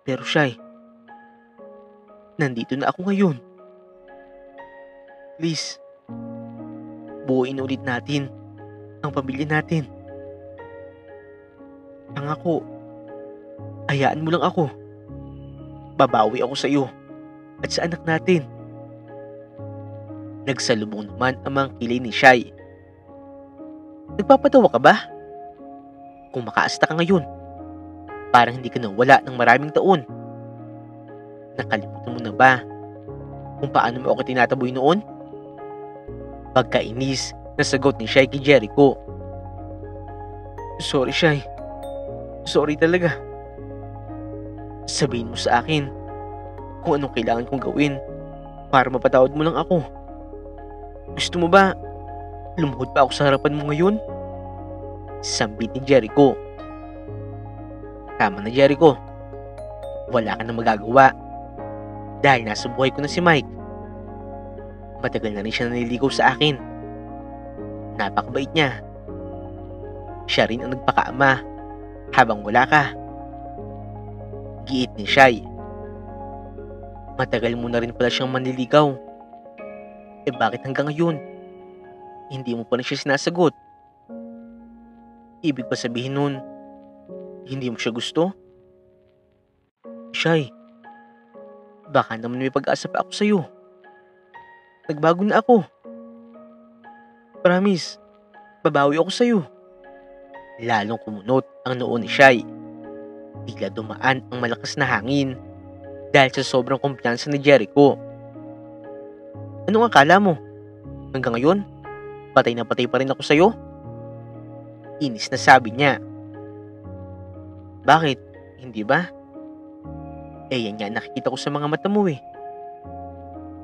Pero Shai, nandito na ako ngayon. Please, buuin ulit natin ang pamilya natin. Pangako, hayaan mo lang ako. Babawi ako sa iyo at sa anak natin. Nagsalubong naman ang mga kilay ni Shai. Nagpapatawa ka ba? Kung makaasta ka ngayon, parang hindi ka nawala ng maraming taon. Nakalimutan mo na ba kung paano mo ako tinataboy noon? Pagkainis na sagot ni Shai kay Jericho. Sorry Shai, sorry talaga. Sabihin mo sa akin kung anong kailangan kong gawin para mapatawad mo lang ako. Gusto mo ba lumuhod pa ako sa harapan mo ngayon? Sambit ni Jericho. Tama na Jericho, wala ka na magagawa dahil nasa buhay ko na si Mike. Matagal na rin siya naniligaw sa akin. Napakabait niya. Siya rin ang nagpakaama habang wala ka. Giit ni Shai. Matagal mo na rin pala siyang manliligaw. Bakit hanggang ngayon hindi mo pa rin siya sinasagot? Ibig ba sabihin nun hindi mo siya gusto? Shai, baka naman may pag-asa pa ako sa'yo. Nagbago na ako. Promise, babawi ako sa'yo. Lalong kumunot ang noo ni Shai. Bigla dumaan ang malakas na hangin dahil sa sobrang kumpiyansa ni Jericho. Anong akala mo? Hanggang ngayon, patay na patay pa rin ako sa'yo? Inis na sabi niya. Bakit? Hindi ba? Yan nga nakikita ko sa mga mata mo eh.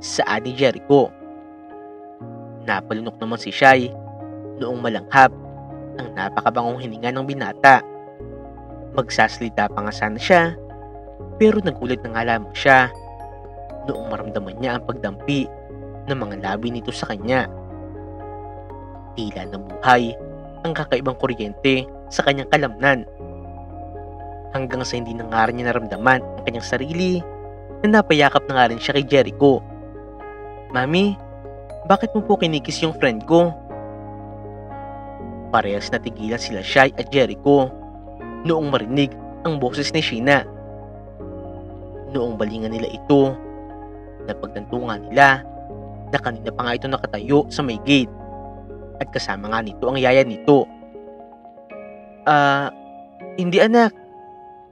Saad ni Jericho. Napalunok naman si Shai noong malanghap ang napakabangong hininga ng binata. Magsasalita pa nga sana siya, pero nagulat na nga lamang siya noong maramdaman niya ang pagdampi ng mga labi nito sa kanya. Tila nabuhay ang kakaibang kuryente sa kanyang kalamnan. Hanggang sa hindi na nga rin niya naramdaman ang kanyang sarili na napayakap na nga rin siya kay Jericho. Mami, bakit mo po kinikis yung friend ko? Parehas natigilan sila Shai at Jericho noong marinig ang boses ni Sheena. Noong balingan nila ito, napagtantungan nila na kanina pa nga ito nakatayo sa may gate at kasama nga nito ang yaya nito. Hindi anak.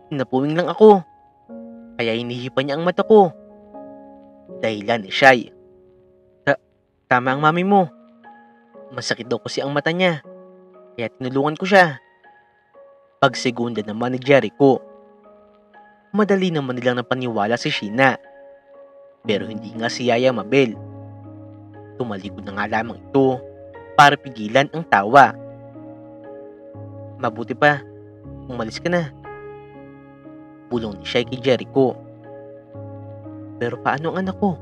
Napuwing lang ako. Kaya hinihipan niya ang mata ko. Dahilan ni Shai. Tama ang mami mo. Masakit daw kasi ang mata niya. Kaya tinulungan ko siya. Pagsegunda naman ni Jericho. Madali naman nilang napaniwala si Sheena. Pero hindi nga si Yaya Mabel. Tumalikod na nga lamang ito para pigilan ang tawa. Mabuti pa, umalis ka na. Bulong ni Shai kay Jericho. Pero paano ang anak ko?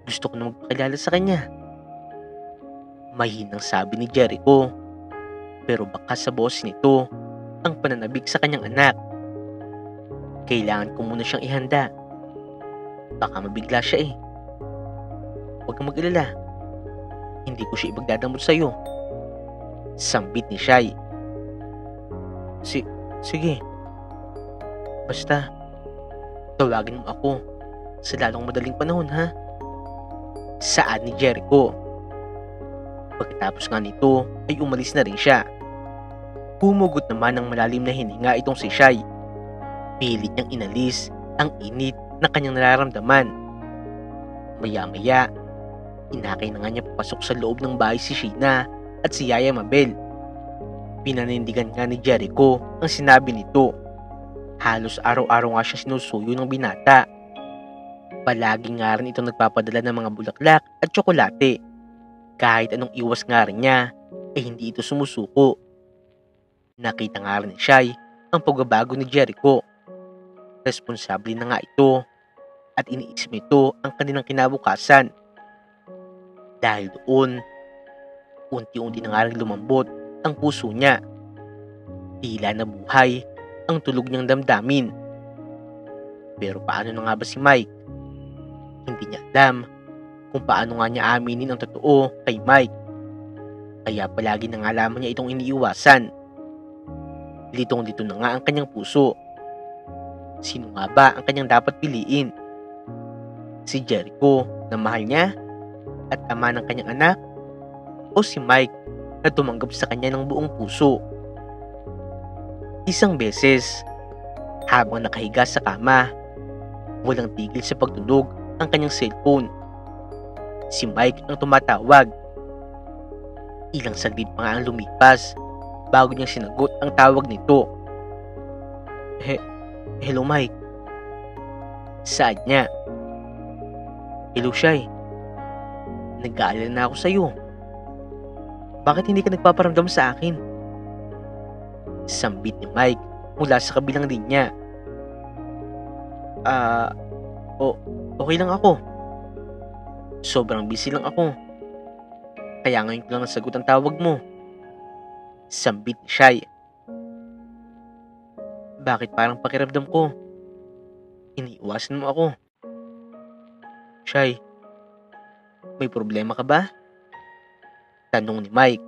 Gusto ko na magpakilala sa kanya. Mahinang sabi ni Jericho. Pero baka sa boses nito ang pananabik sa kanyang anak. Kailangan ko muna siyang ihanda. Baka mabigla siya eh. Huwag kang mag-alala. Hindi ko siya ibagdadamot sa'yo. Sambit ni Shai. Sige. Basta, tawagin mo ako sa lalong madaling panahon ha? Saad ni Jericho. Pagkatapos nga nito ay umalis na rin siya. Humugot naman ng malalim na hininga itong si Shai. Pilit niyang inalis ang init na kanyang nararamdaman. Maya-maya, inakay na nga niya papasok sa loob ng bahay si Sheena at si Yaya Mabel. Pinanindigan nga ni Jericho ang sinabi nito. Halos araw-araw nga siya sinusuyo ng binata. Palagi nga rin itong nagpapadala ng mga bulaklak at tsokolate. Kahit anong iwas nga rin niya, hindi ito sumusuko. Nakita nga rin ni Shai ang pagbabago ni Jericho. Responsable na nga ito at iniisip nito ang kanilang kinabukasan. Dahil doon, unti-unti na nga rin lumambot ang puso niya. Tila nabuhay ang tulog niyang damdamin. Pero paano na nga ba si Mike? Hindi niya alam kung paano nga niya aminin ang totoo kay Mike. Kaya palagi na nga lamang niya itong iniiwasan. Litong-lito na nga ang kanyang puso. Sino nga ba ang kanyang dapat piliin? Si Jericho na mahal niya at ama ng kanyang anak, o si Mike na tumanggap sa kanya ng buong puso? Isang beses, habang nakahiga sa kama, walang tigil sa pagtulog ang kanyang cellphone. Si Mike ang tumatawag. Ilang saglit pa nga ang lumipas bago niyang sinagot ang tawag nito. Hello Mike. Saad niya. Hello Shai. Nag-aalala na ako sa'yo. Bakit hindi ka nagpaparamdam sa akin? Sambit ni Mike mula sa kabilang linya. Okay lang ako. Sobrang busy lang ako. Kaya ngayon ko lang nasagot ang tawag mo. Sambit ni Shai. Bakit parang pakiramdam ko iniiwasan mo ako? Shai, may problema ka ba? Tanong ni Mike.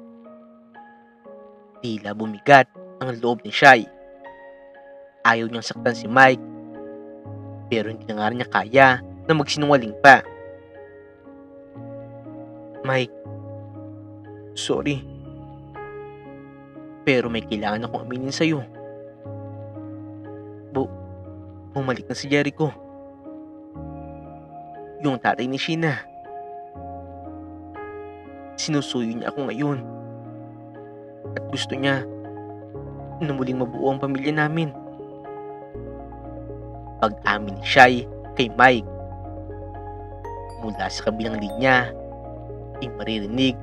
Tila bumigat ang loob ni Shai. Ayaw niyang saktan si Mike, pero hindi na nga rin niya kaya na magsinungaling pa. Mike, sorry. Pero may kailangan akong aminin sa'yo. Bumalik na si Jericho. Yung tatay ni Sheena. Sinusuyo niya ako ngayon. At gusto niya na muling mabuo ang pamilya namin. Pag-amin ni Shai kay Mike. Mula sa kabilang linya ay maririnig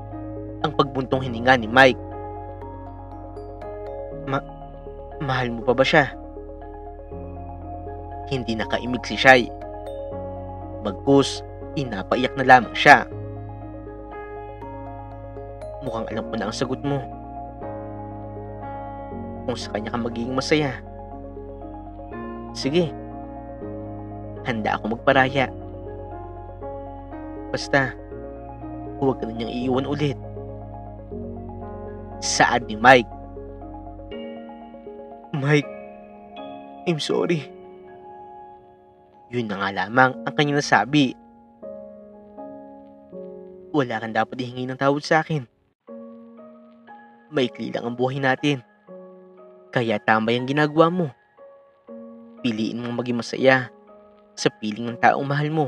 ang pagbuntong hininga ni Mike. Mahal mo pa ba siya? Hindi nakaimik si Shai. Bagkus, inapaiyak na lamang siya. Mukhang alam ko na ang sagot mo. Kung sa kanya ka magiging masaya. Sige. Handa ako magparaya. Basta, huwag ka na niyang iiwan ulit. Saad ni Mike. Mike, I'm sorry. Yun na nga lamang ang kanyang nasabi. Wala kang dapat ihingi ng tawad sa akin. Maikli lang ang buhay natin. Kaya tama yung ginagawa mo. Piliin mong maging masaya sa piling ng taong mahal mo.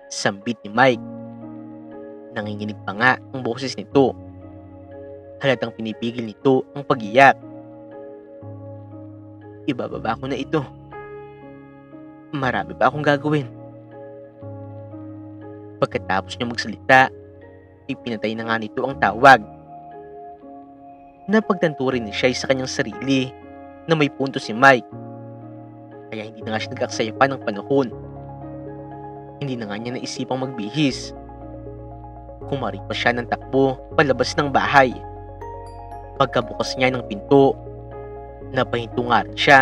Sambit ni Mike. Nanginginig pa nga ang boses nito. Halatang pinipigil nito ang pag-iyak. Ibababa ko na ito. Marami pa akong gagawin. Pagkatapos niya magsalita, ipinatay na nga nito ang tawag. Napagtanto rin ni Shai sa kanyang sarili na may punto si Mike. Kaya hindi na nga siya nag-aksaya pa ng panahon. Hindi na nga niya naisipang magbihis. Kumari pa siya ng takbo palabas ng bahay. Pagkabukas niya ng pinto, napahinto nga rin siya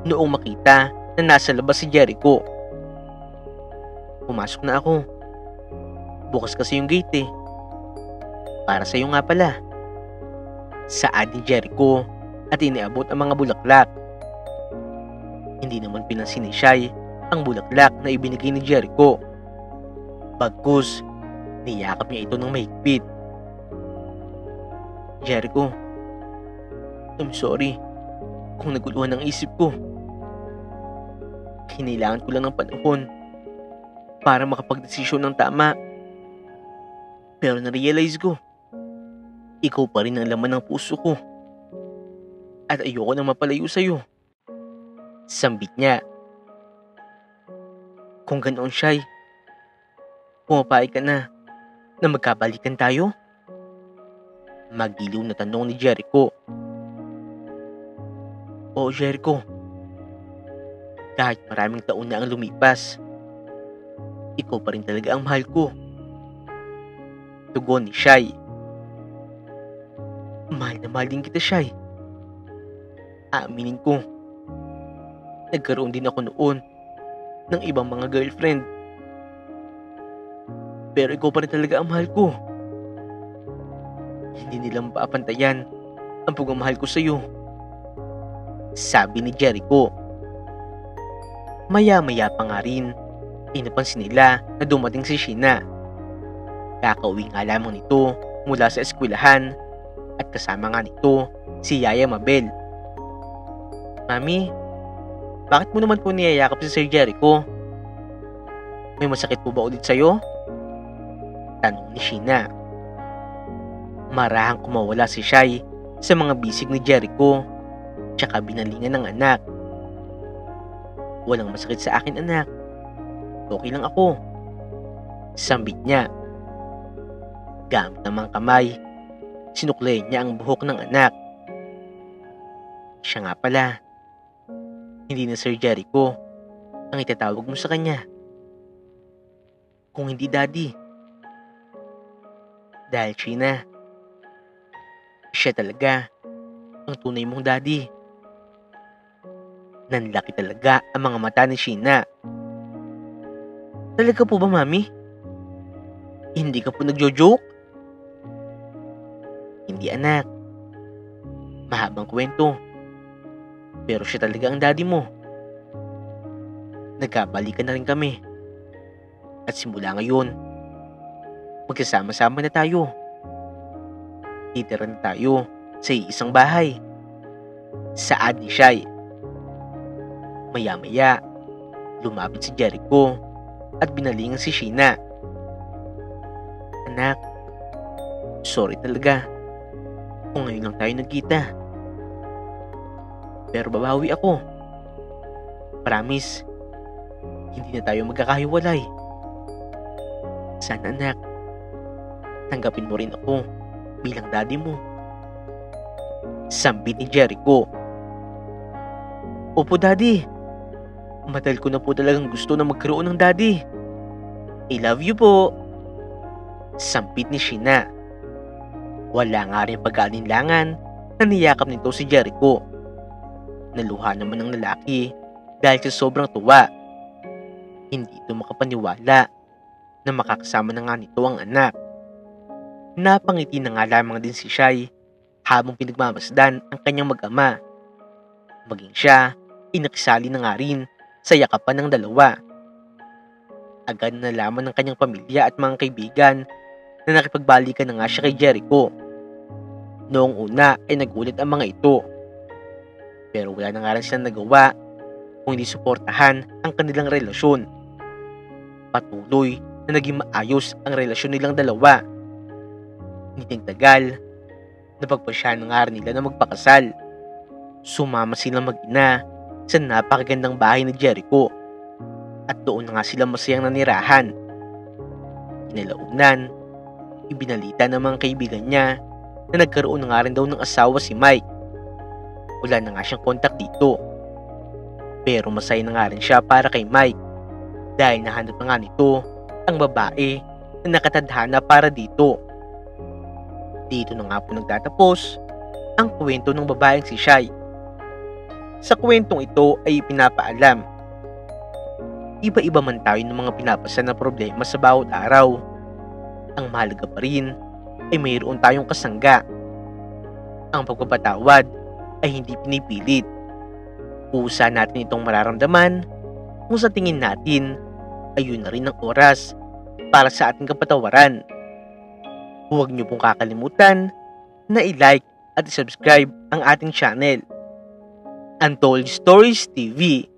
noong makita na nasa labas si Jericho. Pumasok na ako. Bukas kasi yung gate eh. Para sa'yo nga pala. Saad ni Jericho at iniabot ang mga bulaklak. Hindi naman pinansin ni Shai ang bulaklak na ibinigay ni Jericho. Bagkus, niyakap niya ito ng mahigpit. Jericho, I'm sorry kung naguluhan ang isip ko. Hinailangan ko lang ng panahon para makapagdesisyon ng tama. Pero na-realize ko, ikaw pa rin ang laman ng puso ko. At ayoko nang mapalayo sa'yo. Sambit niya. Kung ganoon siya'y, pumapayag ka na magkabalikan tayo? Magiliw na tanong ni Jericho. Oo Jericho. Kahit maraming taon na ang lumipas, ikaw pa rin talaga ang mahal ko. Tugon ni Shai. na mahal din kita, Shy. Aaminin ko, nagkaroon din ako noon ng ibang mga girlfriend. Pero ikaw pa rin talaga ang mahal ko. Hindi nila mapapantayan ang pagmamahal ko sa'yo, sabi ni Jericho. Maya-maya pa nga rin, ay napansin nila na dumating si Sheena. Kakauwi nga lamang nito mula sa eskwelahan at kasama nga nito si Yaya Mabel. Mami, bakit mo naman po niyayakap si Sir Jericho? May masakit po ba ulit sa'yo? Tanong ni Sheena. Marahang kumawala si Shy sa mga bisig ni Jericho tsaka binalingan ng anak. Walang masakit sa akin, anak. Okay lang ako, sambit niya. Gamit ng mga kamay, sinuklay niya ang buhok ng anak. Siya nga pala, hindi na Sir Jericho ang itatawag mo sa kanya. Kung hindi Daddy. Dahil Sheena, siya talaga ang tunay mong daddy. Nanlaki talaga ang mga mata ni Sheena. Talaga po ba, Mami? Hindi ka po nagjo-joke? Hindi, anak. Mahabang kwento. Pero siya talaga ang daddy mo. Nagkabalikan na rin kami. At simula ngayon, magkasama-sama na tayo. Titira na tayo sa isang bahay. Saad ni Shy. Maya-maya, lumapit si Jericho at binalingan si Sheena. Anak, sorry talaga kung ngayon lang tayo nagkita. Pero babawi ako. Promise, hindi na tayo magkakahiwalay. Sana, anak, tanggapin mo rin ako bilang daddy mo, sambit ni Jericho. Opo, Daddy. Matagal ko na po talagang gusto na magkaroon ng daddy. I love you po, sambit ni Sheena. Wala nga rin pag-aalinlangan na niyakap nito si Jericho. Naluha naman ang lalaki dahil sa sobrang tuwa. Hindi ito makapaniwala na makakasama na nga nito ang anak. Napangiti na nga lamang din si Shy habang pinagmamasdan ang kanyang mag-ama. Maging siya, inakisali na nga rin sa yakapan ng dalawa. Agad na nalaman ng kanyang pamilya at mga kaibigan na nakipagbalikan na nga siya kay Jericho. Noong una ay nagulat ang mga ito. Pero wala na nga rin silang nagawa kung hindi suportahan ang kanilang relasyon. Patuloy na naging maayos ang relasyon nilang dalawa. Hindi nagtagal, napagpasyahan na nga rin nila na magpakasal. Sumama silang mag-ina sa napakagandang bahay ni Jericho at doon na nga sila masayang nanirahan. Kinalaunan, ibinalita ng mga kaibigan niya na nagkaroon na nga rin daw ng asawa si Mike. Wala na nga siyang kontak dito. Pero masaya na nga rin siya para kay Mike dahil nahanap na nga nito ang babae na nakatadhana para dito. Dito na nga po nagtatapos ang kwento ng babaeng si Shy. Sa kwentong ito ay pinapaalam, iba-iba man tayo ng mga pinapasan na problema sa bawat araw. Ang mahalaga pa rin ay mayroon tayong kasangga. Ang pagpapatawad ay hindi pinipilit. Pusa natin itong mararamdaman kung sa tingin natin ay yun na rin ang oras para sa ating kapatawaran. Huwag niyo pong kakalimutan na i-like at i-subscribe ang ating channel, Untold Stories TV.